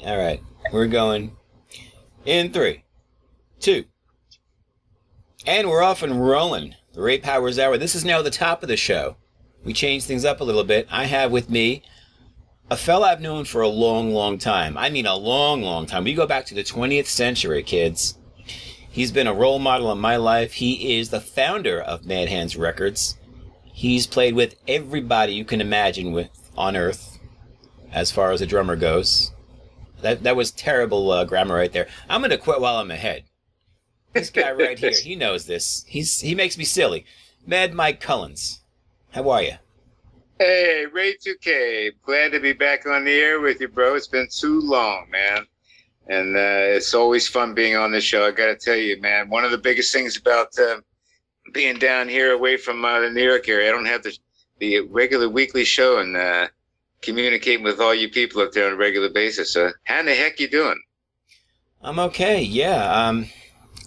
All right. We're going in 3, 2, and we're off and rolling. The Ray Powers Hour. This is now the top of the show. We changed things up a little bit. I have with me a fella I've known for a long, long time. I mean a long, long time. We go back to the 20th century, kids. He's been a role model in my life. He is the founder of Mad Hands Records. He's played with everybody you can imagine with on Earth, as far as a drummer goes. That was terrible grammar right there. I'm going to quit while I'm ahead. This guy right here, he knows this. He makes me silly. Mad Mike Cullens. How are you? Hey, Ray 2K. Glad to be back on the air with you, bro. It's been too long, man. And it's always fun being on the show. I got to tell you, man, one of the biggest things about being down here away from the New York area, I don't have the regular weekly show and communicating with all you people up there on a regular basis. So how in the heck you doing? I'm okay, yeah.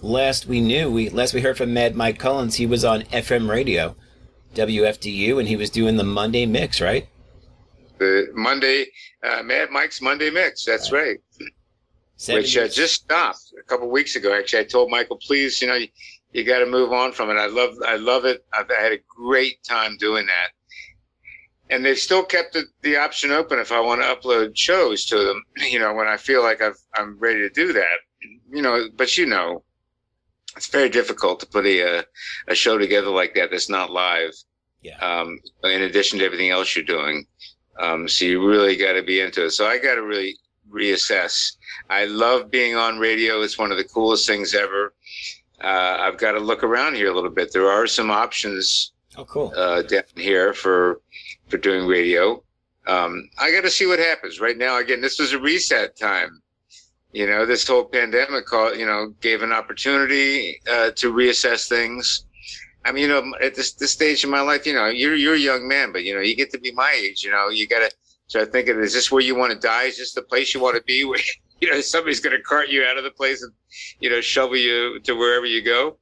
Last we heard from Mad Mike Cullens, he was on FM radio, WFDU, and he was doing the Monday mix, right? The Monday, Mad Mike's Monday mix, that's right. Which just stopped a couple of weeks ago. Actually, I told Michael, please, you got to move on from it. I love it. I've had a great time doing that. And they've still kept the option open if I want to upload shows to them, when I feel like I'm ready to do that, but it's very difficult to put a show together like that that's not live. Yeah. In addition to everything else you're doing. So you really got to be into it. So I got to really reassess. I love being on radio. It's one of the coolest things ever. I've got to look around here a little bit. There are some options. Oh, cool. Down here for doing radio. I got to see what happens. Right now, again, this was a reset time. This whole pandemic gave an opportunity to reassess things. I mean, at this stage in my life, you're a young man, but you get to be my age. You got to start thinking: is this where you want to die? Is this the place you want to be? Where somebody's going to cart you out of the place and shovel you to wherever you go.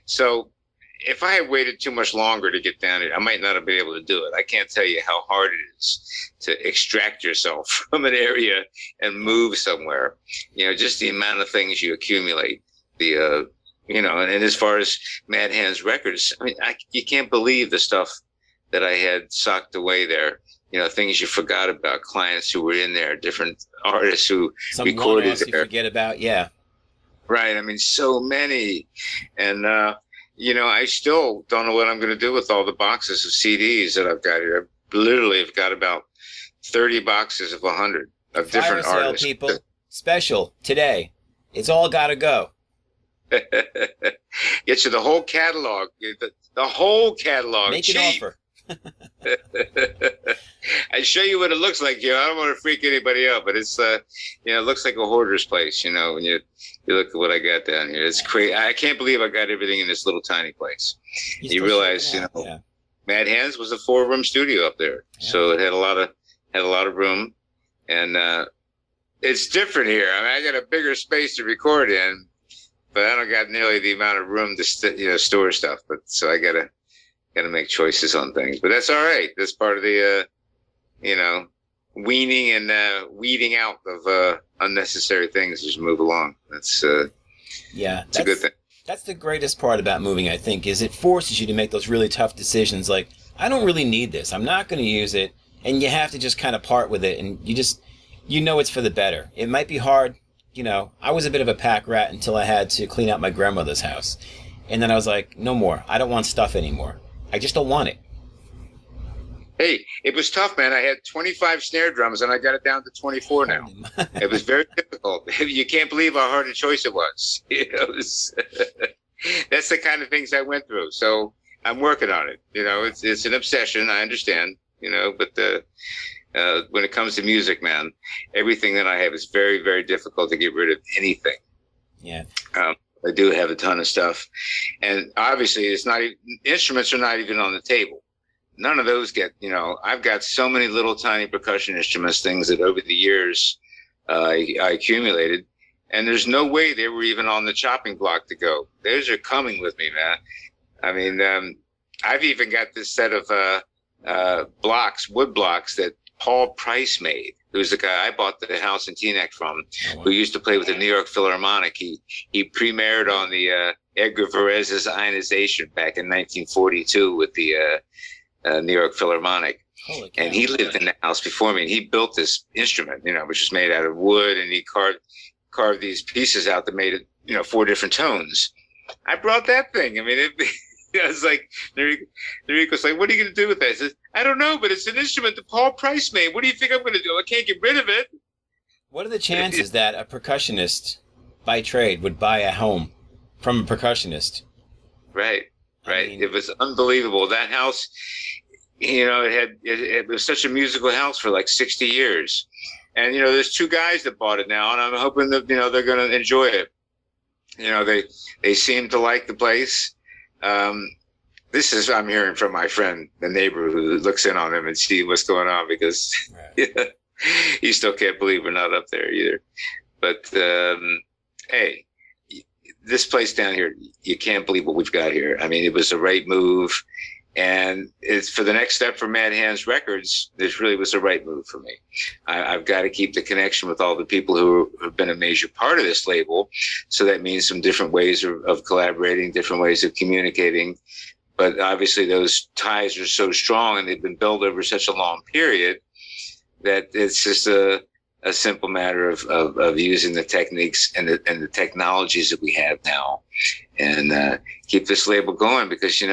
So if I had waited too much longer to get down here, I might not have been able to do it. I can't tell you how hard it is to extract yourself from an area and move somewhere. Just the amount of things you accumulate. And as far as Mad Hands Records, I mean, you can't believe the stuff that I had socked away there. Things you forgot about, clients who were in there, different artists who recorded there. You forget about, yeah. Right. I mean, so many. And, I still don't know what I'm going to do with all the boxes of CDs that I've got here. I literally have got about 30 boxes of 100 of different Fire sale, artists. People. Special today. It's all got to go. Get you the whole catalog. The whole catalog. Make an offer. I show you what it looks like, I don't want to freak anybody out, but it's it looks like a hoarder's place, when you look at what I got down here. It's crazy. I can't believe I got everything in this little tiny place. You realize, yeah. Mad Hands was a 4-room studio up there, so it had a lot of room, and it's different here. I mean, I got a bigger space to record in, but I don't got nearly the amount of room to store stuff. But so I gotta make choices on things, but that's all right. That's part of the weaning and weeding out of unnecessary things as you move along. That's a good thing. That's the greatest part about moving, I think, is it forces you to make those really tough decisions. Like, I don't really need this. I'm not going to use it, and you have to just kind of part with it, and it's for the better. It might be hard. I was a bit of a pack rat until I had to clean out my grandmother's house, and then I was like, no more. I don't want stuff anymore. I just don't want it. Hey, it was tough, man. I had 25 snare drums, and I got it down to 24 now. It was very difficult. You can't believe how hard a choice it was. That's the kind of things I went through. So I'm working on it. It's an obsession. I understand. But when it comes to music, man, everything that I have is very, very difficult to get rid of anything. Yeah. I do have a ton of stuff, and obviously instruments are not even on the table. None of those get, I've got so many little tiny percussion instruments, things that over the years I accumulated, and there's no way they were even on the chopping block to go. Those are coming with me, man. I mean, I've even got this set of wood blocks that Paul Price made. who's the guy I bought the house in Teaneck from, Oh, wow. who used to play with the New York Philharmonic. He premiered on the Edgar Varèse's Ionization back in 1942 with the New York Philharmonic. Holy cow. And he lived in the house before me, and he built this instrument, which was made out of wood, and he carved these pieces out that made it, 4 different tones. I brought that thing. I mean, I was like, Noriko's like, what are you going to do with that? I said, I don't know, but it's an instrument that Paul Price made. What do you think I'm going to do? I can't get rid of it. What are the chances that a percussionist by trade would buy a home from a percussionist? Right. I mean, It was unbelievable. That house, it was such a musical house for like 60 years. And, there's 2 guys that bought it now, and I'm hoping that, they're going to enjoy it. They seem to like the place. This is I'm hearing from my friend, the neighbor, who looks in on him and see what's going on, because right. he still can't believe we're not up there either. But hey, this place down here, you can't believe what we've got here. I mean, it was the right move, and it's for the next step for Mad Hands Records. This really was the right move for me. I've got to keep the connection with all the people who have been a major part of this label. So that means some different ways of collaborating, different ways of communicating. But obviously those ties are so strong, and they've been built over such a long period, that it's just a simple matter of using the techniques and the technologies that we have now, and keep this label going, because,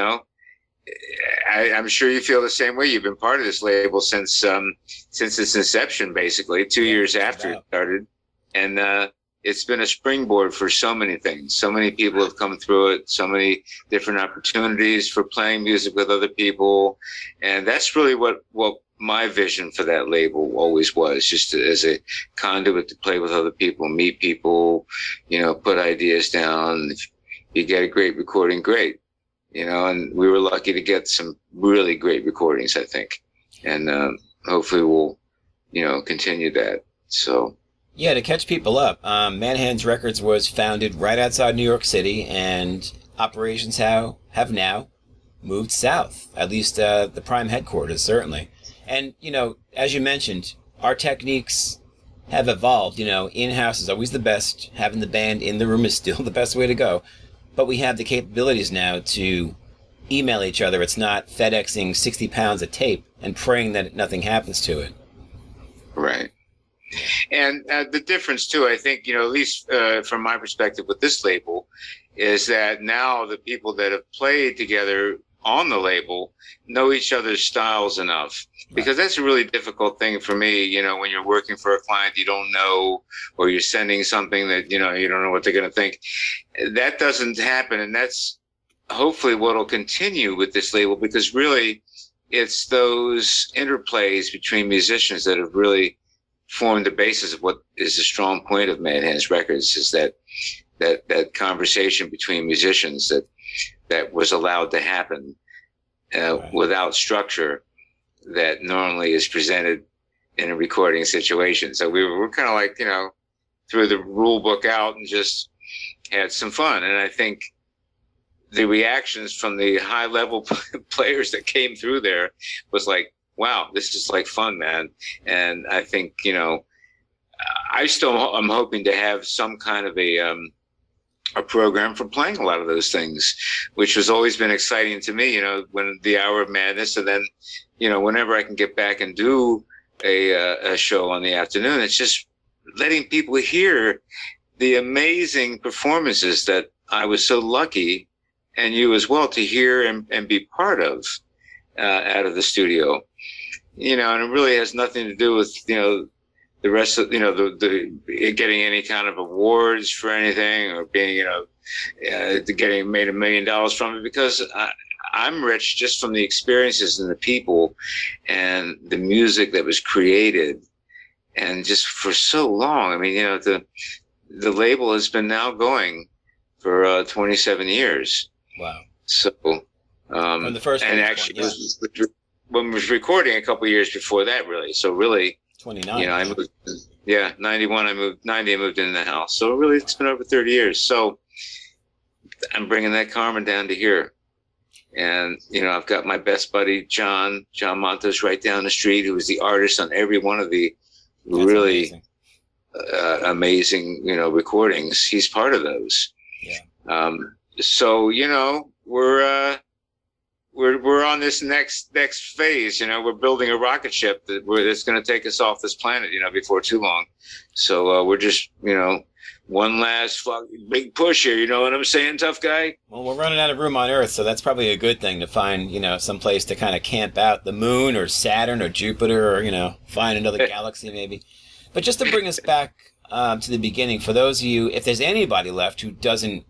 I'm sure you feel the same way. You've been part of this label since its inception, basically 2 years after it started. And it's been a springboard for so many things. So many people have come through it, so many different opportunities for playing music with other people. And that's really what my vision for that label always was, just as a conduit to play with other people, meet people, put ideas down. If you get a great recording, great. And we were lucky to get some really great recordings, I think. And hopefully we'll, continue that. So. Yeah, to catch people up, Mad Hands Records was founded right outside New York City, and operations have now moved south, at least the prime headquarters, certainly. And, as you mentioned, our techniques have evolved. In-house is always the best. Having the band in the room is still the best way to go. But we have the capabilities now to email each other. It's not FedExing 60 pounds of tape and praying that nothing happens to it. Right. And the difference, too, I think, at least from my perspective with this label, is that now the people that have played together on the label know each other's styles enough. Because that's a really difficult thing for me, when you're working for a client you don't know, or you're sending something that, you don't know what they're going to think. That doesn't happen. And that's hopefully what will continue with this label, because really it's those interplays between musicians that have really formed the basis of what is the strong point of Mad Hands Records, is that conversation between musicians that was allowed to happen without structure that normally is presented in a recording situation. So we're kind of like, threw the rule book out and just had some fun. And I think the reactions from the high level players that came through there was like, wow, this is like fun, man. And I think, I'm hoping to have some kind of a program for playing a lot of those things, which has always been exciting to me, when the Hour of Madness, and then, whenever I can get back and do a show on the afternoon, it's just letting people hear the amazing performances that I was so lucky, and you as well, to hear and be part of out of the studio. And it really has nothing to do with, the rest of, the getting any kind of awards for anything, or being, getting made $1 million from it, because I'm rich just from the experiences and the people and the music that was created. And just for so long, I mean, the label has been now going for 27 years. Wow. So, from the first and actually, when we was recording a couple of years before that, really. So really, 29. I moved. 91. I moved 90. I moved into the house. So really, it's been over 30 years. So I'm bringing that Carmen down to here, and I've got my best buddy John Montos right down the street, who was the artist on every one of the really amazing. Amazing, recordings. He's part of those. Yeah. So we're on this next phase. We're building a rocket ship that's going to take us off this planet, before too long. So we're just, one last big push here. You know what I'm saying, tough guy? Well, we're running out of room on Earth, so that's probably a good thing to find, some place to kind of camp out, the moon or Saturn or Jupiter, or, find another galaxy maybe. But just to bring us back to the beginning, for those of you, if there's anybody left who doesn't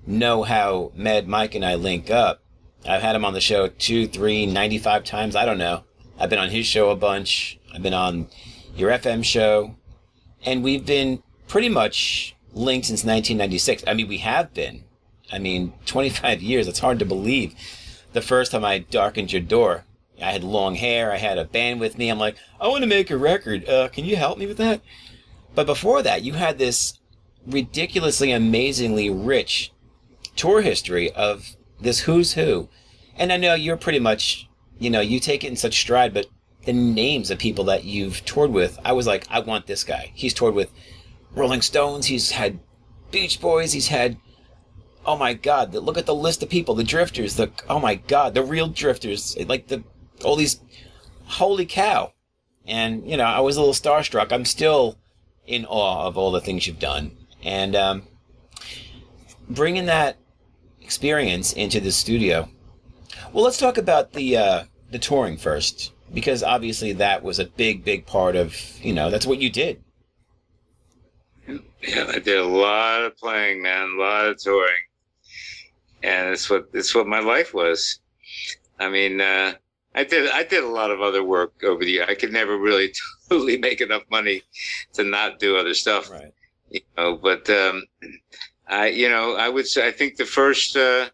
know how Mad Mike and I link up, I've had him on the show 2, 3, 95 times. I don't know. I've been on his show a bunch. I've been on your FM show. And we've been pretty much linked since 1996. I mean, we have been. 25 years. It's hard to believe. The first time I darkened your door, I had long hair. I had a band with me. I'm like, I want to make a record. Can you help me with that? But before that, you had this ridiculously, amazingly rich tour history of this who's who. And I know you're pretty much, you take it in such stride, but the names of people that you've toured with, I was like, I want this guy. He's toured with Rolling Stones. He's had Beach Boys. He's had, oh my God, look at the list of people, the Drifters, oh my God, the real Drifters, like all these, holy cow. And, I was a little starstruck. I'm still in awe of all the things you've done. And bringing that experience into the studio. Well, let's talk about the touring first, because obviously that was a big part of, that's what you did. Yeah, I did a lot of playing, man, a lot of touring. And it's what my life was. I did a lot of other work over the year. I could never really totally make enough money to not do other stuff. Right. But I would say, I think the first, it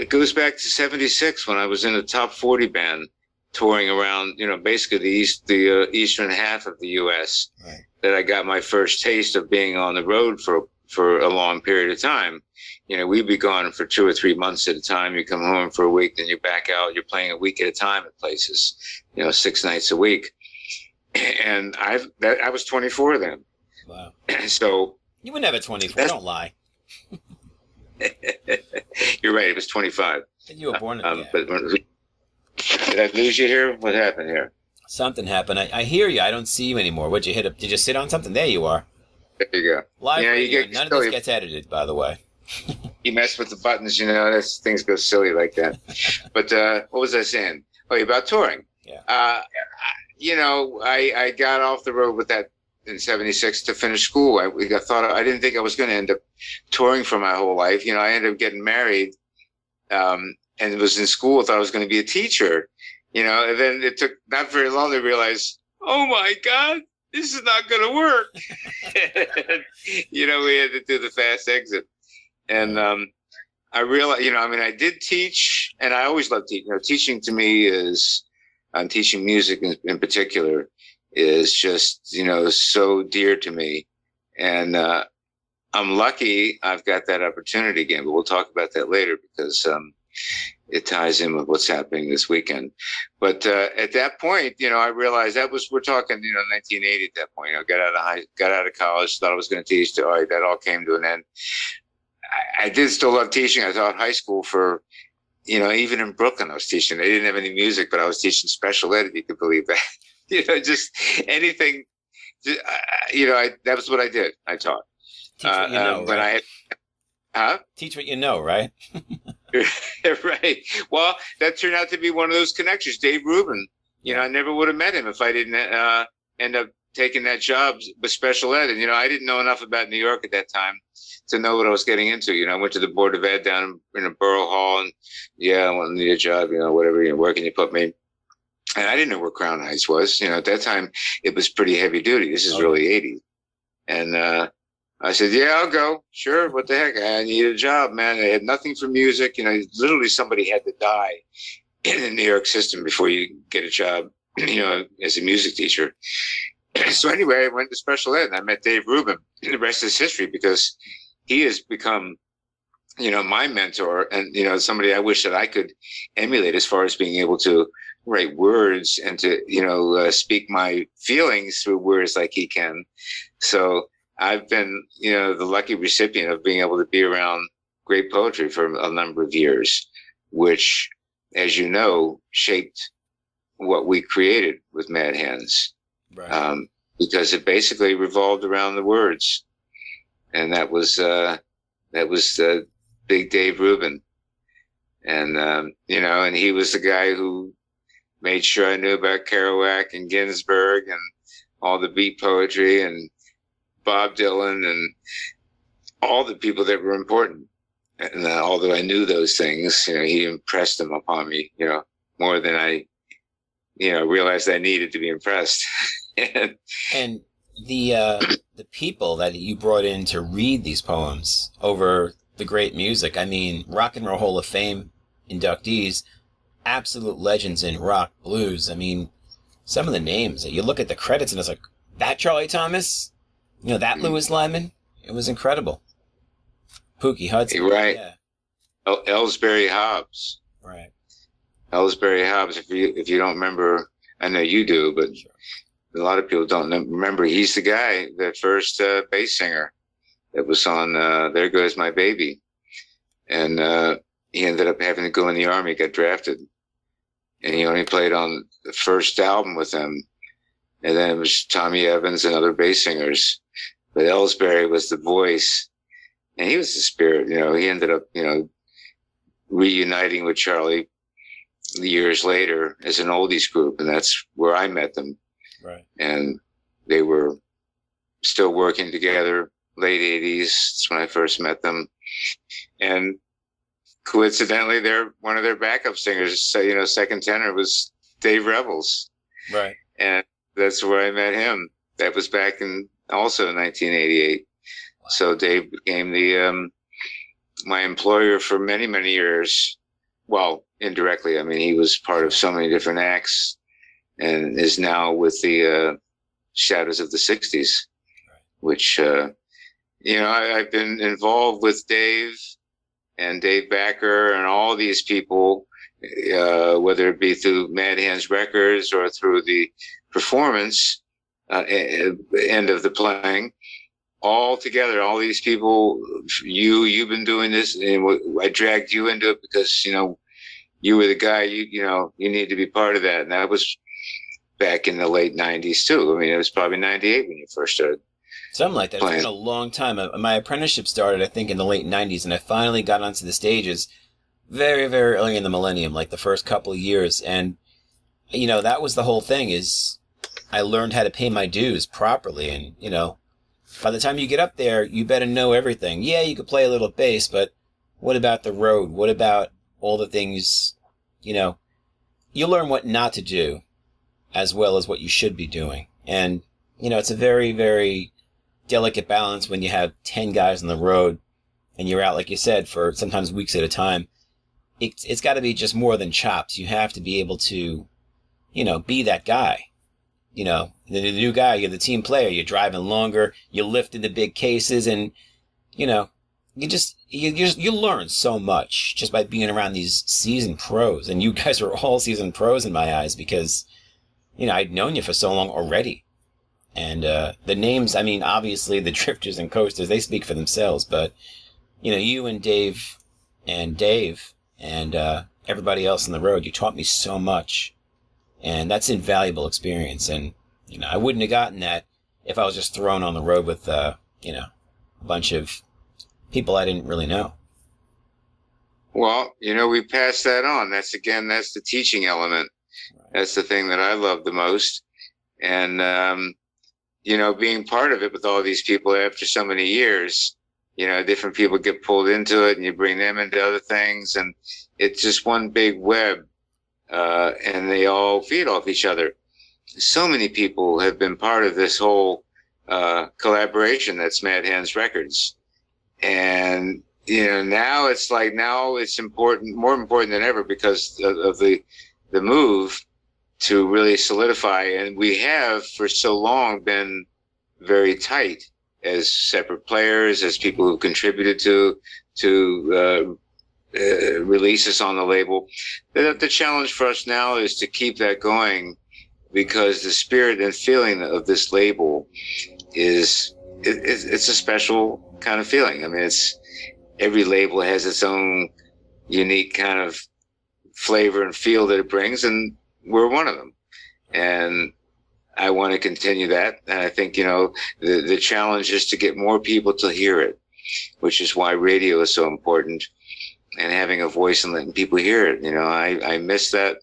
goes back to 76 when I was in a top 40 band touring around, basically the eastern half of the U.S. Right. That I got my first taste of being on the road for a long period of time. We'd be gone for 2 or 3 months at a time. You come home for a week, then you're back out. You're playing a week at a time at places, 6 nights a week. And I was 24 then. Wow. So you were never 24. Don't lie. You're right. It was 25. And you were born in but did I lose you here? What happened here? Something happened. I hear you. I don't see you anymore. What'd you hit up? Did you sit on something? There you are. There you go. Live radio. You get None of this gets edited, by the way. You mess with the buttons, things go silly like that. But what was I saying? Oh, about touring. Yeah. I got off the road with that in 76 to finish school. I didn't think I was going to end up touring for my whole life. I ended up getting married and was in school. I thought I was going to be a teacher, and then it took not very long to realize, oh my God, this is not going to work. We had to do the fast exit. And I realized, I did teach, and I always loved teaching. Teaching to me is, teaching music in particular, is just, so dear to me. And I'm lucky I've got that opportunity again, but we'll talk about that later because it ties in with what's happening this weekend. But at that point, I realized we're talking, 1980 at that point. Got out of college, thought I was going to teach. All right, that all came to an end. I did still love teaching. I taught high school for, even in Brooklyn, I was teaching. They didn't have any music, but I was teaching special ed, if you could believe that. Just anything. That was what I did. I taught. Teach what you know, but right? Teach what you know, right? Right. Well, that turned out to be one of those connections. Dave Rubin, I never would have met him if I didn't end up taking that job with special ed. And, I didn't know enough about New York at that time to know what I was getting into. I went to the Board of Ed down in a borough hall and, I want to need a job, whatever, where can you put me? And I didn't know where Crown Heights was. At that time, it was pretty heavy duty. This is early 80s. And I said, yeah, I'll go. Sure. What the heck? I need a job, man. I had nothing for music. Literally somebody had to die in the New York system before you get a job, as a music teacher. So anyway, I went to special ed and I met Dave Rubin. The rest is history because he has become, my mentor and, somebody I wish that I could emulate as far as being able to write words and to, speak my feelings through words like he can. So I've been, the lucky recipient of being able to be around great poetry for a number of years, which, as you know, shaped what we created with Mad Hands. Right. Because it basically revolved around the words. And that was Big Dave Rubin. And, and he was the guy who made sure I knew about Kerouac and Ginsberg and all the beat poetry and Bob Dylan and all the people that were important. And although I knew those things, he impressed them upon me, more than I, realized I needed to be impressed. And the people that you brought in to read these poems over the great music, I mean, Rock and Roll Hall of Fame inductees, absolute legends in rock, blues. I mean, some of the names, you look at the credits and it's like, that Charlie Thomas? That Louis Lyman? It was incredible. Pookie Hudson. Right. Yeah. Ellsbury Hobbs. Right. Ellsbury Hobbs, if you don't remember, I know you do, but sure. A lot of people don't remember. He's the guy, the first bass singer that was on There Goes My Baby. And he ended up having to go in the Army, got drafted. And he only played on the first album with them. And then it was Tommy Evans and other bass singers. But Ellsbury was the voice. And he was the spirit. He ended up, reuniting with Charlie years later as an oldies group. And that's where I met them. Right. And they were still working together, late 80s. That's when I first met them. And coincidentally, one of their backup singers, second tenor was Dave Rebels. Right. And that's where I met him. That was back in 1988. Wow. So Dave became my employer for many, many years. Well, indirectly. I mean, he was part of so many different acts and is now with the Shadows of the 60s, which, I've been involved with Dave and Dave Backer and all these people, whether it be through Mad Hands Records or through the performance end of the playing, all together, all these people, you've been doing this, and I dragged you into it because, you were the guy, you need to be part of that. And that was back in the late 90s too. I mean, it was probably 98 when you first started. Something like that. It's been a long time. My apprenticeship started, I think, in the late 90s, and I finally got onto the stages very, very early in the millennium, like the first couple of years. And, that was the whole thing, is I learned how to pay my dues properly. And, by the time you get up there, you better know everything. Yeah, you could play a little bass, but what about the road? What about all the things, you learn what not to do as well as what you should be doing. And, it's a very, very delicate balance when you have 10 guys on the road and you're out, like you said, for sometimes weeks at a time. It's got to be just more than chops. You have to be able to, be that guy. The new guy, you're the team player, you're driving longer, you're lifting the big cases, and, you learn so much just by being around these seasoned pros. And you guys are all seasoned pros in my eyes because, I'd known you for so long already. And the names, I mean, obviously the Drifters and Coasters, they speak for themselves. But, you and Dave and everybody else on the road, you taught me so much. And that's invaluable experience. And, I wouldn't have gotten that if I was just thrown on the road with, a bunch of people I didn't really know. Well, we passed that on. That's the teaching element. Right. That's the thing that I love the most. And, being part of it with all these people after so many years, different people get pulled into it and you bring them into other things. And it's just one big web. And they all feed off each other. So many people have been part of this whole collaboration that's Mad Hands Records. And, now it's important, more important than ever because of the move to really solidify. And we have for so long been very tight as separate players, as people who contributed to releases on the label. The challenge for us now is to keep that going, because the spirit and feeling of this label is it's a special kind of feeling. I mean, every label has its own unique kind of flavor and feel that it brings, and we're one of them. And I want to continue that. And I think, the challenge is to get more people to hear it, which is why radio is so important, and having a voice and letting people hear it. I miss that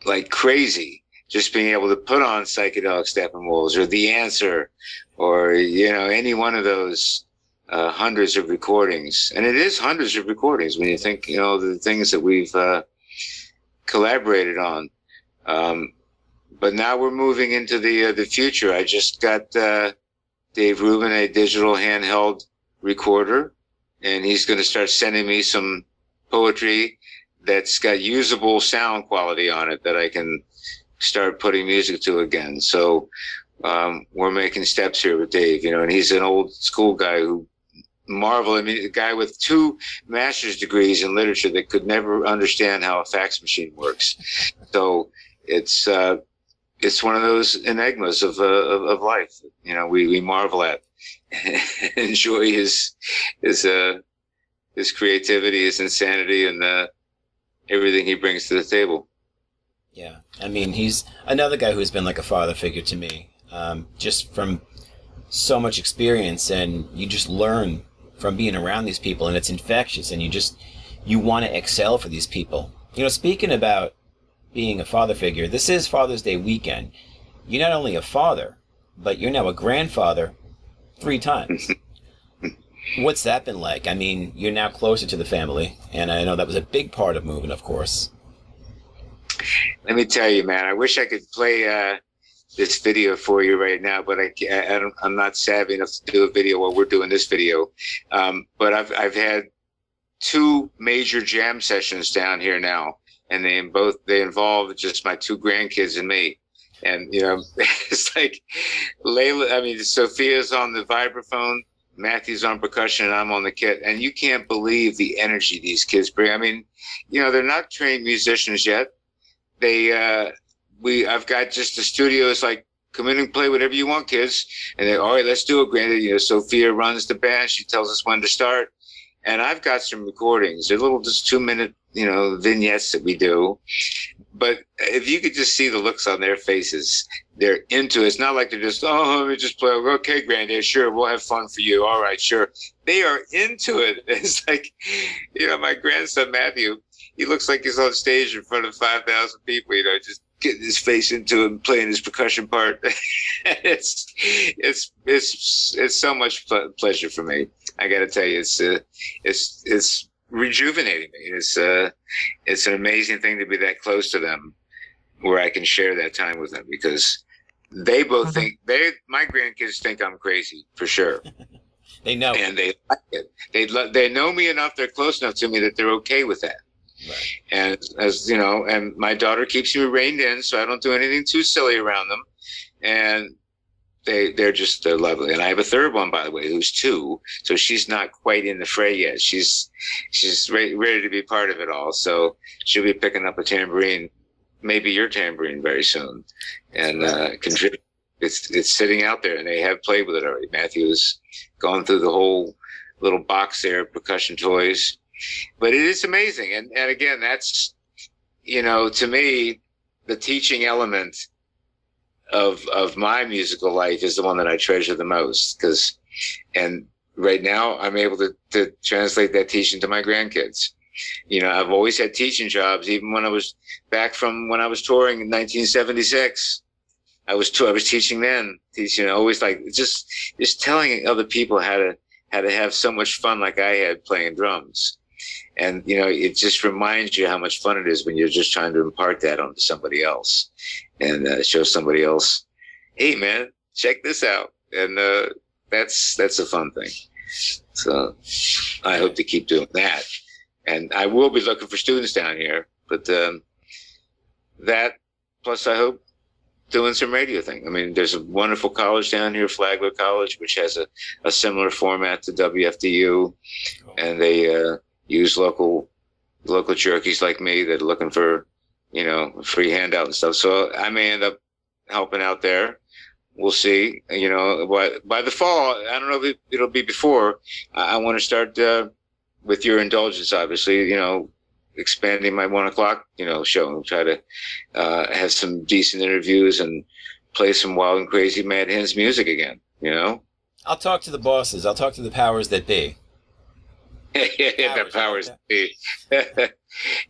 like crazy, just being able to put on Psychedelic Steppenwolves or The Answer or, any one of those hundreds of recordings. And it is hundreds of recordings when you think, the things that we've collaborated on. But now we're moving into the future. I just got Dave Rubin a digital handheld recorder, and he's going to start sending me some poetry that's got usable sound quality on it that I can start putting music to again. So we're making steps here with Dave, and he's an old school guy who marvel. I mean, a guy with 2 master's degrees in literature that could never understand how a fax machine works. So it's one of those enigmas of life. We marvel at, enjoy his creativity, his insanity, and everything he brings to the table. Yeah, I mean, he's another guy who's been like a father figure to me, just from so much experience, and you just learn from being around these people, and it's infectious, and you want to excel for these people. Speaking about being a father figure, this is Father's Day weekend. You're not only a father, but you're now a grandfather 3 times. What's that been like? I mean, you're now closer to the family, and I know that was a big part of moving, of course. Let me tell you, man, I wish I could play this video for you right now, but I'm not savvy enough to do a video while we're doing this video. But I've had 2 major jam sessions down here now, and they involve just my 2 grandkids and me. And, it's like Sophia's on the vibraphone, Matthew's on percussion, and I'm on the kit. And you can't believe the energy these kids bring. I mean, they're not trained musicians yet. I've got just the studio. It's like, come in and play whatever you want, kids. And they, all right, let's do it. Granted, Sophia runs the band. She tells us when to start. And I've got some recordings. They're little, just 2-minute, vignettes that we do. But if you could just see the looks on their faces, they're into it. It's not like they're just, let me just play. Okay, Granddad, sure, we'll have fun for you. All right, sure. They are into it. It's like, my grandson, Matthew, he looks like he's on stage in front of 5,000 people, just getting his face into it and playing his percussion part. It's so much pleasure for me. I got to tell you, it's rejuvenating me. It's an amazing thing to be that close to them, where I can share that time with them, because they both think my grandkids think I'm crazy for sure. They know, and they like it. They know me enough. They're close enough to me that they're okay with that. Right. And and my daughter keeps me reined in, so I don't do anything too silly around them. And they're lovely. And I have a third one, by the way, who's 2, so she's not quite in the fray yet. She's ready to be part of it all. So she'll be picking up a tambourine, maybe your tambourine, very soon, and contribute. It's sitting out there, and they have played with it already. Matthew's gone through the whole little box there of percussion toys. But it is amazing. And again, that's, to me, the teaching element of my musical life is the one that I treasure the most. And right now I'm able to translate that teaching to my grandkids. I've always had teaching jobs, even when I was back from when I was touring in 1976. I was teaching then, always like just telling other people how to have so much fun like I had playing drums. And, it just reminds you how much fun it is when you're just trying to impart that onto somebody else and show somebody else, hey, man, check this out. And that's a fun thing. So I hope to keep doing that. And I will be looking for students down here. But that, plus I hope doing some radio thing. I mean, there's a wonderful college down here, Flagler College, which has a similar format to WFDU. And they use local jerkies like me that are looking for, a free handout and stuff. So I may end up helping out there. We'll see. But by the fall, I don't know if it'll be before. I want to start with your indulgence, obviously. Expanding my 1 o'clock, show and try to have some decent interviews and play some wild and crazy Mad Hens music again. I'll talk to the bosses. I'll talk to the powers that be. The powers that be.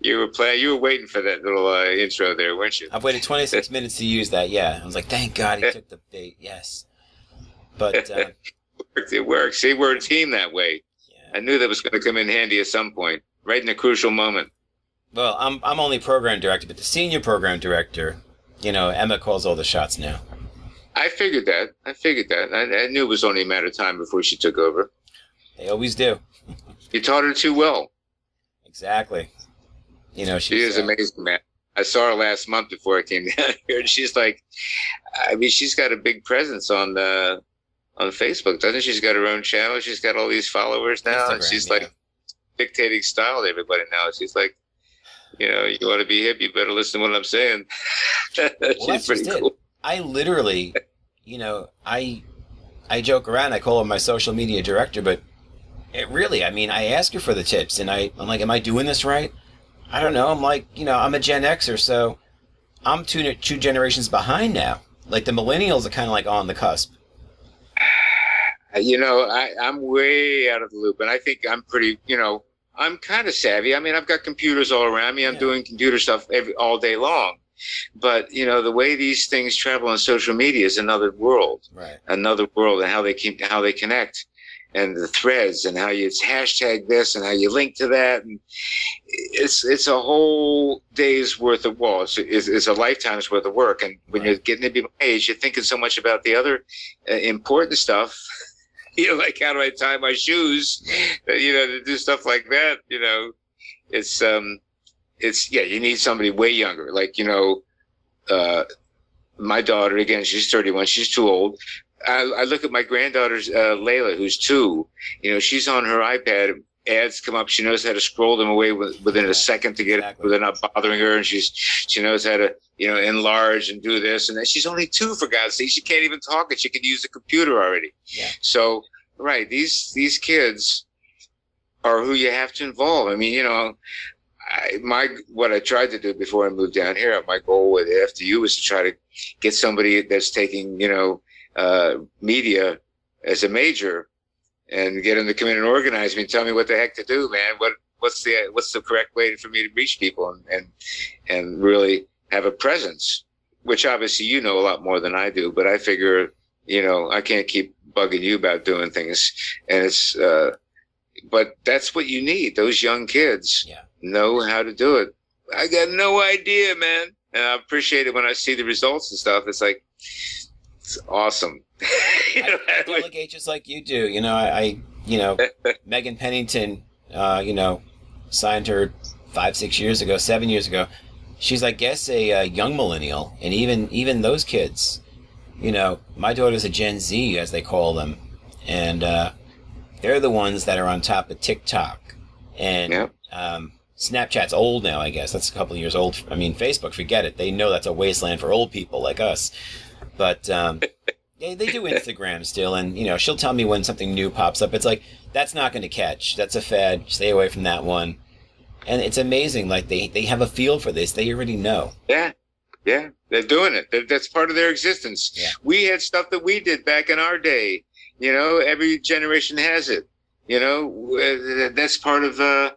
You were waiting for that little intro there, weren't you? I've waited 26 minutes to use that. Yeah, I was like, thank God he took the bait. Yes, but it works. See, we're a team that way. Yeah. I knew that was going to come in handy at some point, right in a crucial moment. Well, I'm only program director, but the senior program director, Emma calls all the shots now. I figured that. I knew it was only a matter of time before she took over. They always do. You taught her too well. Exactly. She is amazing, man. I saw her last month before I came down here, and she's like, she's got a big presence on Facebook, doesn't she? She's got her own channel. She's got all these followers now, and she's like dictating style to everybody now. She's like, you want to be hip, you better listen to what I'm saying. She's pretty cool. I literally, I joke around. I call her my social media director, but I ask her for the tips, and I'm like, am I doing this right? I don't know. I'm like, I'm a Gen Xer, so I'm two generations behind now. Like the millennials are kind of like on the cusp. I'm way out of the loop, and I think I'm pretty, I'm kind of savvy. I mean, I've got computers all around me. I'm doing computer stuff all day long. But, the way these things travel on social media is another world. Right. Another world, and how they connect, and the threads, and how you hashtag this, and how you link to that. And it's a whole day's worth of, it's a lifetime's worth of work. And when you're getting to be my age, you're thinking so much about the other important stuff. Like how do I tie my shoes, to do stuff like that, you need somebody way younger. Like, my daughter, again, she's 31, she's too old. I look at my granddaughter's Layla, who's 2, she's on her iPad, ads come up, she knows how to scroll them away within a second to get it, they're not bothering her, and she knows how to, enlarge and do this, and then she's only 2, for God's sake. She can't even talk, and she can use the computer already. Yeah. So, right, these kids are who you have to involve. I mean, what I tried to do before I moved down here, my goal with FDU was to try to get somebody that's taking, media as a major, and get them to come in and organize me and tell me what the heck to do, man. What's the correct way for me to reach people and really have a presence, which obviously a lot more than I do, but I figure, I can't keep bugging you about doing things, and it's but that's what you need. Those young kids know how to do it. I got no idea, man. And I appreciate it when I see the results and stuff. It's like, it's awesome. I delegate just like you do. Megan Pennington, signed her 5-6 years ago, 7 years ago. She's, I guess, a young millennial. And even those kids, my daughter's a Gen Z, as they call them. And they're the ones that are on top of TikTok. And Snapchat's old now, I guess. That's a couple of years old. I mean, Facebook, forget it. They know that's a wasteland for old people like us. But they do Instagram still. And, she'll tell me when something new pops up. It's like, that's not going to catch. That's a fad. Stay away from that one. And it's amazing. Like, they have a feel for this. They already know. Yeah. Yeah. They're doing it. That's part of their existence. Yeah. We had stuff that we did back in our day. Every generation has it. That's part of the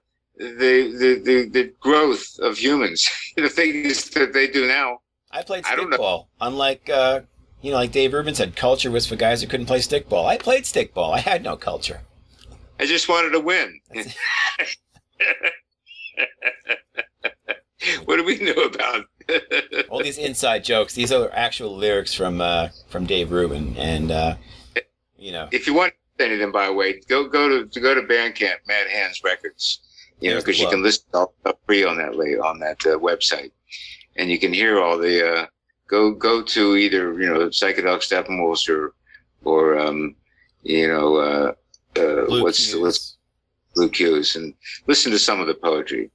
growth of humans. The things that they do now. I played stickball. Unlike, like Dave Rubin said, culture was for guys who couldn't play stickball. I played stickball. I had no culture. I just wanted to win. What do we know about? All these inside jokes. These are actual lyrics from Dave Rubin, and If you want any of them, by the way, go to Bandcamp, Mad Hands Records. Because you can listen to all stuff free on that website, and you can hear all the go to either Psychedelic Steppenwolf or what's Blue Cues, and listen to some of the poetry.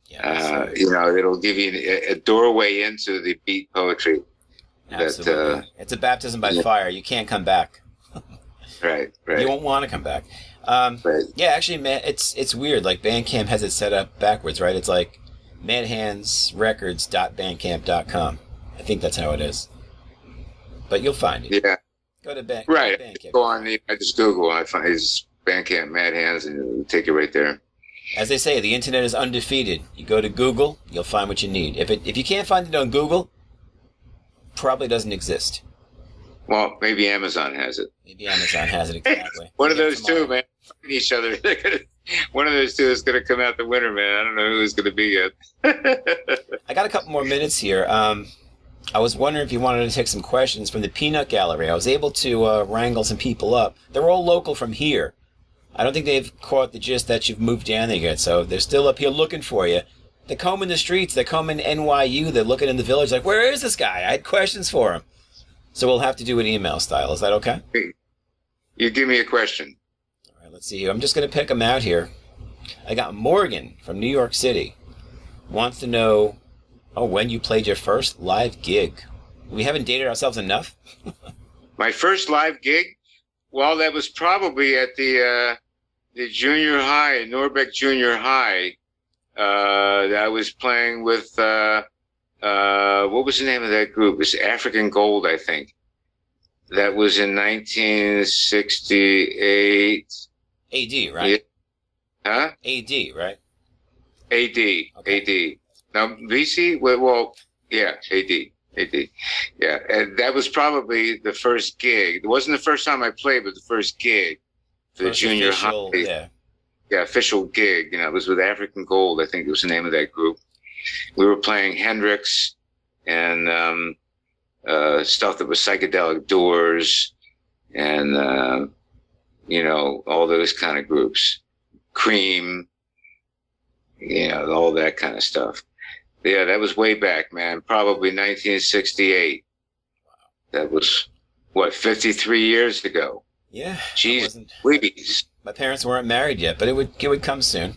Yeah, It'll give you a doorway into the beat poetry. absolutely. It's a baptism by Yeah. fire. You can't come back. Right. You won't want to come back. Right. Yeah, actually, man, it's weird. Like Bandcamp has it set up backwards, right? It's like madhandsrecords.bandcamp.com. I think that's how it is. But you'll find it. Yeah. Go to Right. Bandcamp. Go on. I just Google. I find his Bandcamp Mad Hands, and it'll take you right there. As they say, the internet is undefeated. You go to Google, you'll find what you need. If you can't find it on Google, probably doesn't exist. Well, maybe Amazon has it. Maybe Amazon has it, exactly. One of those two, man. Find each other. One of those two is going to come out the winner, man. I don't know who it's going to be yet. I got a couple more minutes here. I was wondering if you wanted to take some questions from the Peanut Gallery. I was able to wrangle some people up. They're all local from here. I don't think they've caught the gist that you've moved down there yet, so they're still up here looking for you. They comb in the streets. They comb in NYU. They're looking in the village like, where is this guy? I had questions for him. So we'll have to do it email style. Is that okay? You give me a question. All right, let's see here. I'm just going to pick them out here. I got Morgan from New York City. Wants to know, when you played your first live gig. We haven't dated ourselves enough? My first live gig? Well, that was probably at the junior high, Norbeck Junior High. I was playing with, what was the name of that group? It was African Gold, I think. That was in 1968. AD, right? Huh? AD, right? AD. Okay. AD. Now, VC? Well, yeah, AD. Yeah, and that was probably the first gig. It wasn't the first time I played, but the first gig for the junior high. Yeah, official gig. It was with African Gold. I think it was the name of that group. We were playing Hendrix and stuff that was psychedelic Doors and all those kind of groups. Cream, all that kind of stuff. Yeah, that was way back, man. Probably 1968. That was, 53 years ago? Yeah. Jeez, please. My parents weren't married yet, but it would come soon.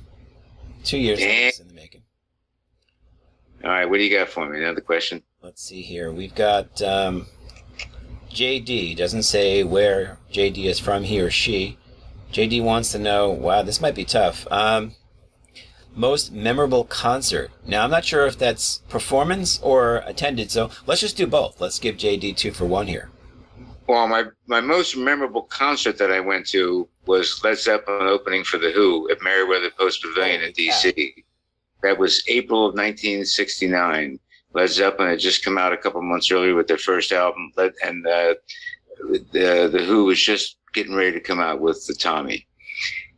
2 years in the making. All right, what do you got for me? Another question? Let's see here. We've got JD. Doesn't say where JD is from, he or she. JD wants to know, wow, this might be tough. Most memorable concert. Now, I'm not sure if that's performance or attended, so let's just do both. Let's give JD 2 for 1 here. Well, my most memorable concert that I went to was Led Zeppelin opening for The Who at Merriweather Post Pavilion in D.C. That was April of 1969. Led Zeppelin had just come out a couple months earlier with their first album, and the Who was just getting ready to come out with the Tommy.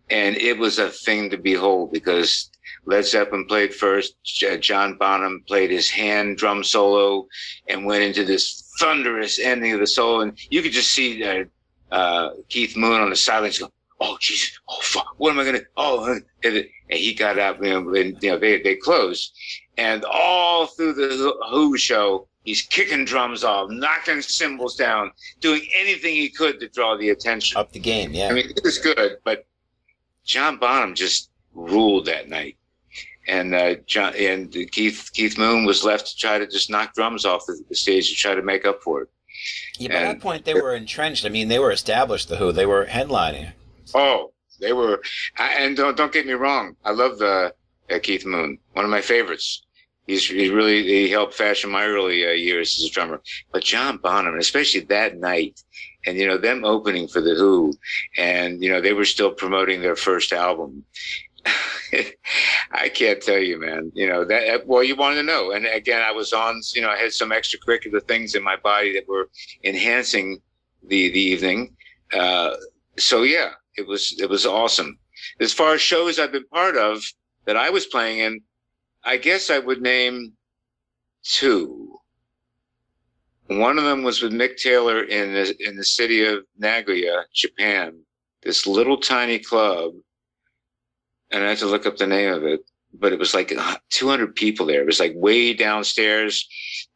And it was a thing to behold because Led Zeppelin played first. John Bonham played his hand drum solo and went into this thunderous ending of the solo. And you could just see Keith Moon on the sidelines going, oh, Jesus, oh, fuck, what am I going to, and he got up, they closed. And all through the Who show, he's kicking drums off, knocking cymbals down, doing anything he could to draw the attention. Up the game, yeah. I mean, it was good, but John Bonham just ruled that night. And Keith Moon was left to try to just knock drums off the stage to try to make up for it. Yeah, by that point, they were entrenched. I mean, they were established, the Who. They were headlining. Oh, they were. And don't get me wrong. I love Keith Moon. One of my favorites. He helped fashion my early years as a drummer. But John Bonham, especially that night, and them opening for the Who, and they were still promoting their first album. I can't tell you, man. That. Well, you wanted to know, and again, I was on. I had some extracurricular things in my body that were enhancing the evening. So yeah, it was awesome. As far as shows I've been part of that I was playing in, I guess I would name 2. One of them was with Mick Taylor in the city of Nagoya, Japan. This little tiny club, and I had to look up the name of it, but it was like 200 people there. It was like way downstairs,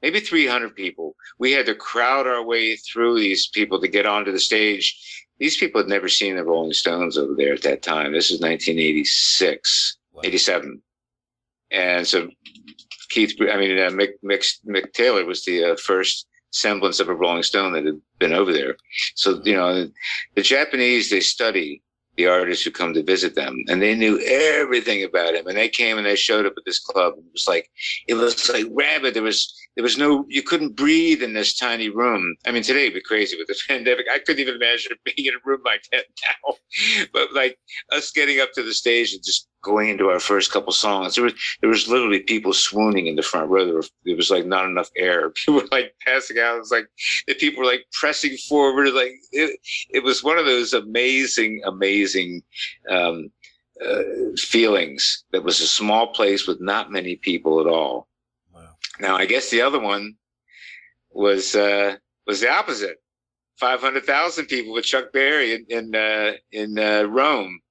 maybe 300 people. We had to crowd our way through these people to get onto the stage. these people had never seen the Rolling Stones over there at that time. This is 1986, wow. 87. And so Mick Taylor was the first semblance of a Rolling Stone that had been over there. So, the Japanese, they study the artists who come to visit them, and they knew everything about him. And they came and they showed up at this club. And it was like rabid. There was no, you couldn't breathe in this tiny room. I mean, today it'd be crazy with the pandemic. I couldn't even imagine being in a room like that now. But like us getting up to the stage and just going into our first couple songs, there was literally people swooning in the front row. There was like not enough air. People were like passing out. It was like the people were like pressing forward. Like it was one of those amazing feelings. That was a small place with not many people at all. Wow. Now, I guess the other one was the opposite. 500,000 people with Chuck Berry in Rome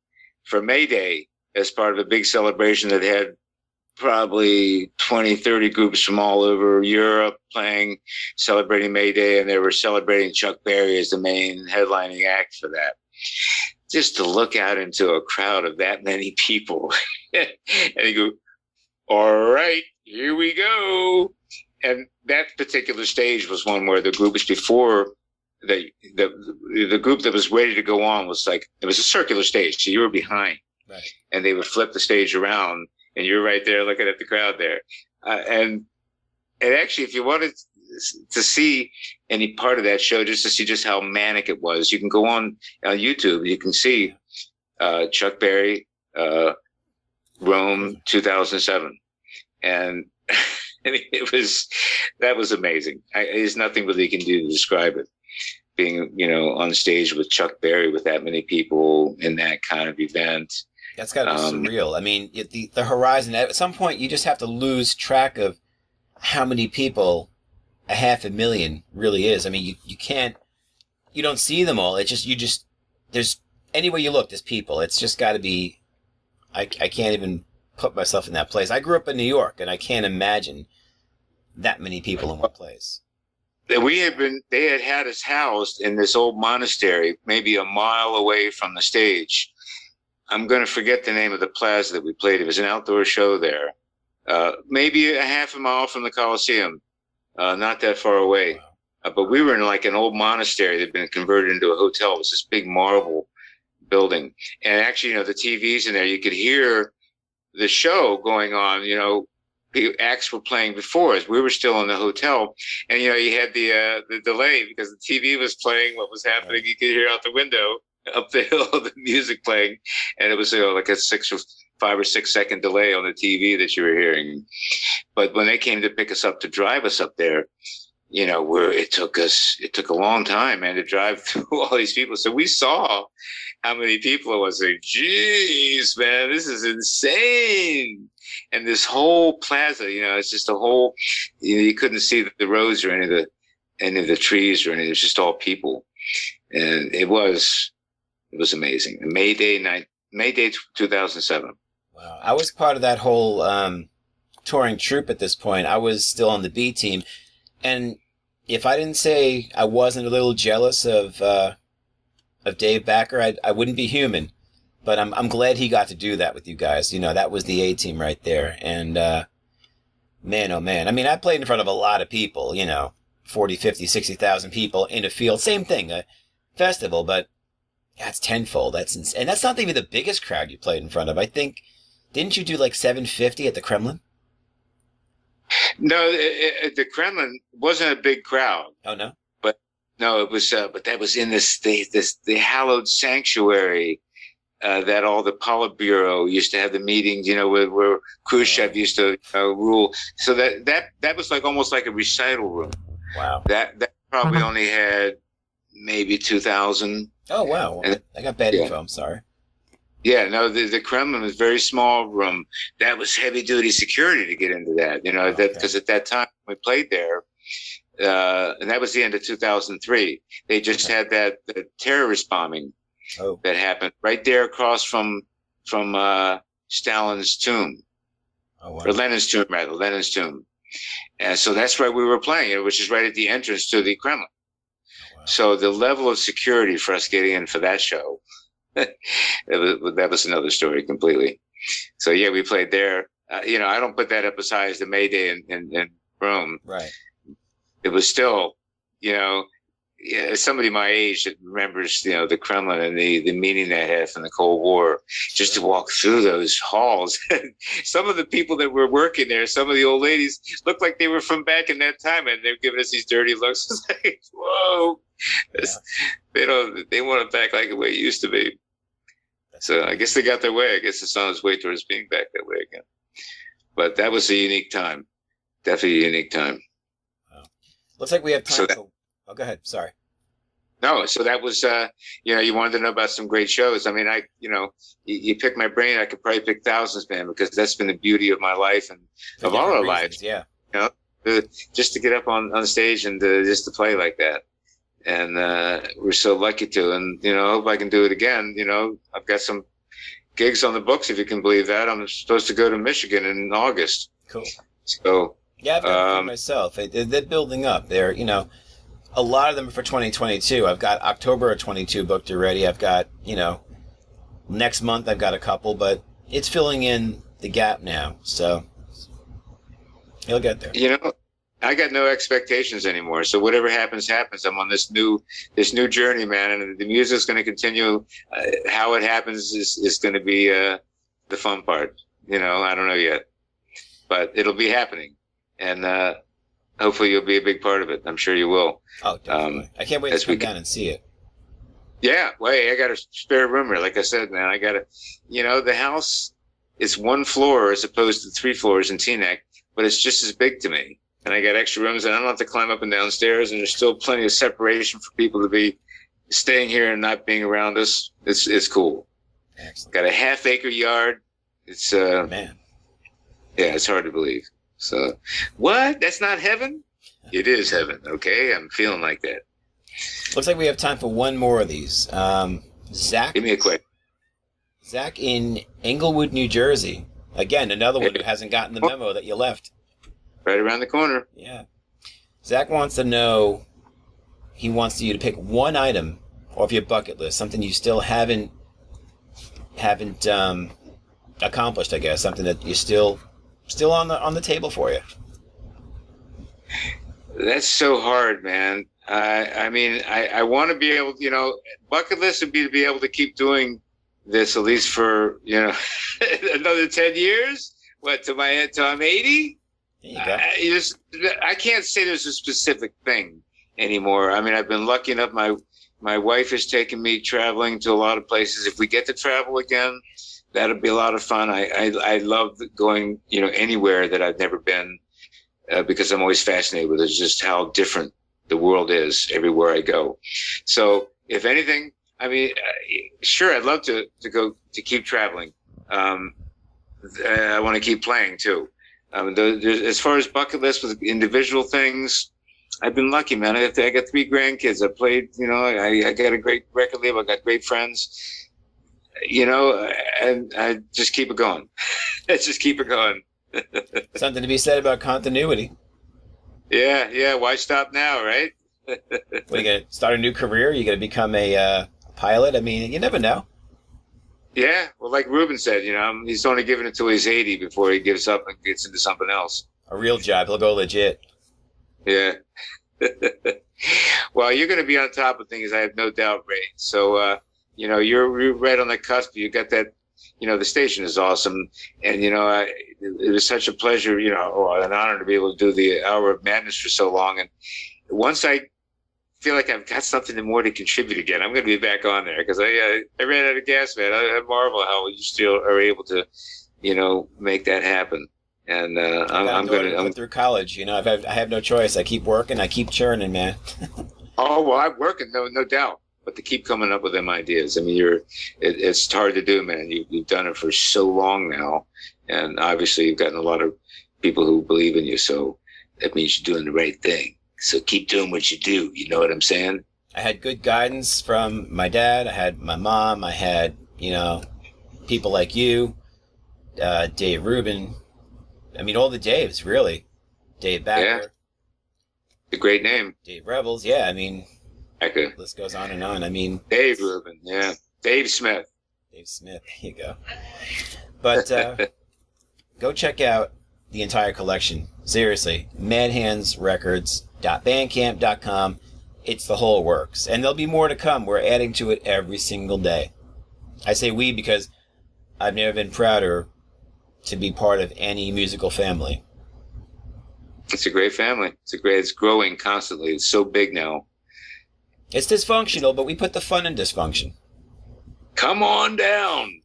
for May Day, as part of a big celebration that had probably 20, 30 groups from all over Europe celebrating May Day, and they were celebrating Chuck Berry as the main headlining act for that. Just to look out into a crowd of that many people and you go, all right, here we go. And that particular stage was one where the groups before the group that was ready to go on was like, it was a circular stage, so you were behind. Right. And they would flip the stage around, and you're right there looking at the crowd there. And actually, if you wanted to see any part of that show, just to see just how manic it was, you can go on YouTube. You can see Chuck Berry, Rome, 2007, and that was amazing. There's nothing really you can do to describe it. Being on stage with Chuck Berry with that many people in that kind of event. That's got to be surreal. I mean, the horizon, at some point you just have to lose track of how many people 500,000 really is. I mean, you don't see them all. It's just, there's, anywhere you look, there's people. It's just got to be, I can't even put myself in that place. I grew up in New York, and I can't imagine that many people in one place. They had us housed in this old monastery, maybe a mile away from the stage. I'm going to forget the name of the plaza that we played. It was an outdoor show there, maybe a half a mile from the Coliseum, not that far away. Wow. But we were in like an old monastery that had been converted into a hotel. It was this big marble building. And actually, the TVs in there, you could hear the show going on, acts were playing before us. We were still in the hotel, and you had the delay because the TV was playing what was happening. Right. You could hear out the window up the hill the music playing, and it was like a 5 or 6 second delay on the TV that you were hearing. But when they came to pick us up to drive us up there, it took a long time, man, to drive through all these people. So we saw how many people it was. Like, geez, man, this is insane. And this whole plaza, it's just a whole, you couldn't see the roads or any of the trees or anything. It was just all people. And it was amazing. And May Day 2007. Wow. I was part of that whole touring troupe at this point. I was still on the B team. And if I didn't say I wasn't a little jealous of Dave Backer, I wouldn't be human. But I'm glad he got to do that with you guys. That was the A team right there. And man, oh man. I mean, I played in front of a lot of people, 40, 50, 60,000 people in a field. Same thing, a festival, but that's tenfold. That's insane. And that's not even the biggest crowd you played in front of. I think, didn't you do like 750 at the Kremlin? No, the Kremlin wasn't a big crowd. Oh, no? But no, it was, but that was in the hallowed sanctuary that all the Politburo used to have the meetings, where Khrushchev used to rule. So that was like almost like a recital room. Wow. That probably only had maybe 2,000. Oh, wow. Well, I got bad info. I'm sorry. Yeah, no, the Kremlin was a very small room. That was heavy duty security to get into that, because at that time we played there, and that was the end of 2003. They just had the terrorist bombing that happened right there across from Stalin's tomb, or Lenin's tomb, rather, Lenin's tomb. And so that's where we were playing, which is right at the entrance to the Kremlin. So the level of security for us getting in for that show, that was another story completely. So yeah, we played there. I don't put that up as high as the May Day in Rome. Right. It was still, yeah, somebody my age that remembers, the Kremlin and the meaning that had from the Cold War, just to walk through those halls. Some of the people that were working there, some of the old ladies looked like they were from back in that time, and they're giving us these dirty looks. It's like, whoa, yeah. They want it back like the way it used to be. So I guess they got their way. I guess it's on its way towards being back that way again. But that was a unique time. Definitely a unique time. Wow. Looks like we have time for... Oh, go ahead. Sorry. No, so that was, you wanted to know about some great shows. I mean, you pick my brain, I could probably pick thousands, man, because that's been the beauty of my life and of all our lives. Yeah. Just to get up on stage and just to play like that. And we're so lucky to. And, I hope I can do it again. I've got some gigs on the books, if you can believe that. I'm supposed to go to Michigan in August. Cool. So. Yeah, I've got for myself. They're building up. They're, a lot of them are for 2022. I've got October of 22 booked already. I've got, next month I've got a couple, but it's filling in the gap now. So you'll get there. I got no expectations anymore. So whatever happens, happens. I'm on this new journey, man. And the music's going to continue. How it happens is going to be the fun part. I don't know yet, but it'll be happening. And hopefully you'll be a big part of it. I'm sure you will. Oh, definitely. I can't wait to come down and see it. Yeah. Well, hey, I got a spare room here. Like I said, man, I got the house is one floor as opposed to 3 floors in Teaneck, but it's just as big to me. And I got extra rooms and I don't have to climb up and down stairs, and there's still plenty of separation for people to be staying here and not being around us. It's cool. Excellent. Got a half-acre yard. It's man. Yeah, it's hard to believe. So, what? That's not heaven? It is heaven, okay? I'm feeling like that. Looks like we have time for one more of these. Zach? Give me a quick. Zach in Englewood, New Jersey. Again, another one who hasn't gotten the memo that you left. Right around the corner. Yeah. Zach wants to know, he wants you to pick one item off your bucket list, something you still haven't accomplished, I guess, something that you still on the table for you. That's so hard, man. I want to be able, bucket list would be to be able to keep doing this at least for, another 10 years. What, till I'm 80? There you go. I can't say there's a specific thing anymore. I mean, I've been lucky enough. My wife has taken me traveling to a lot of places. If we get to travel again, that'll be a lot of fun. I love going, anywhere that I've never been, because I'm always fascinated with it, just how different the world is everywhere I go. So if anything, sure, I'd love to keep traveling. I want to keep playing too. As far as bucket list with individual things, I've been lucky, man. I got 3 grandkids. I played, I got a great record label. I got great friends, and I just keep it going. Let's just keep it going. Something to be said about continuity. Yeah. Why stop now, right? What, are you going to start a new career? Are you going to become a pilot? I mean, you never know. Yeah, well, like Ruben said, he's only giving it till he's 80 before he gives up and gets into something else. A real job. He'll go legit. Yeah. Well, you're going to be on top of things, I have no doubt, Ray. So, you're right on the cusp. You got that, the station is awesome. And, it was such a pleasure, an honor to be able to do the Hour of Madness for so long. And once I feel like I've got something more to contribute again, I'm going to be back on there, because I ran out of gas, man. I marvel how you still are able to, make that happen. And I'm going to through college. I have no choice. I keep working. I keep churning, man. Oh, well, I'm working, no doubt. But to keep coming up with them ideas, it's hard to do, man. You've done it for so long now, and obviously you've gotten a lot of people who believe in you. So that means you're doing the right thing. So keep doing what you do. You know what I'm saying? I had good guidance from my dad. I had my mom. I had, people like you, Dave Rubin. All the Daves, really. Dave Backer. Yeah. A great name. Dave Rebels. Yeah, Echo. List goes on and on. I mean, Dave Rubin, yeah. Dave Smith. Dave Smith, here you go. But go check out the entire collection. Seriously, madhandsrecords.bandcamp.com. It's the whole works. And there'll be more to come. We're adding to it every single day. I say we because I've never been prouder to be part of any musical family. It's a great family. It's growing constantly. It's so big now. It's dysfunctional, but we put the fun in dysfunction. Come on down.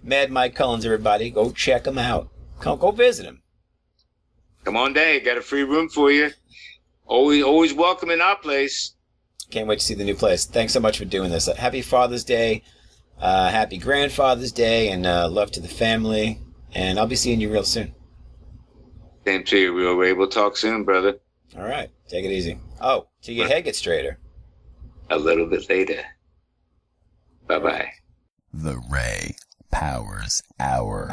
Mad Mike Cullens, everybody. Go check him out. Go visit him. Come on down. Got a free room for you. Always welcome in our place. Can't wait to see the new place. Thanks so much for doing this. Happy Father's Day. Happy Grandfather's Day. And love to the family. And I'll be seeing you real soon. Same to you. We'll talk soon, brother. All right. Take it easy. Oh, till your head gets straighter. A little bit later. Bye-bye. The Ray Powers Hour.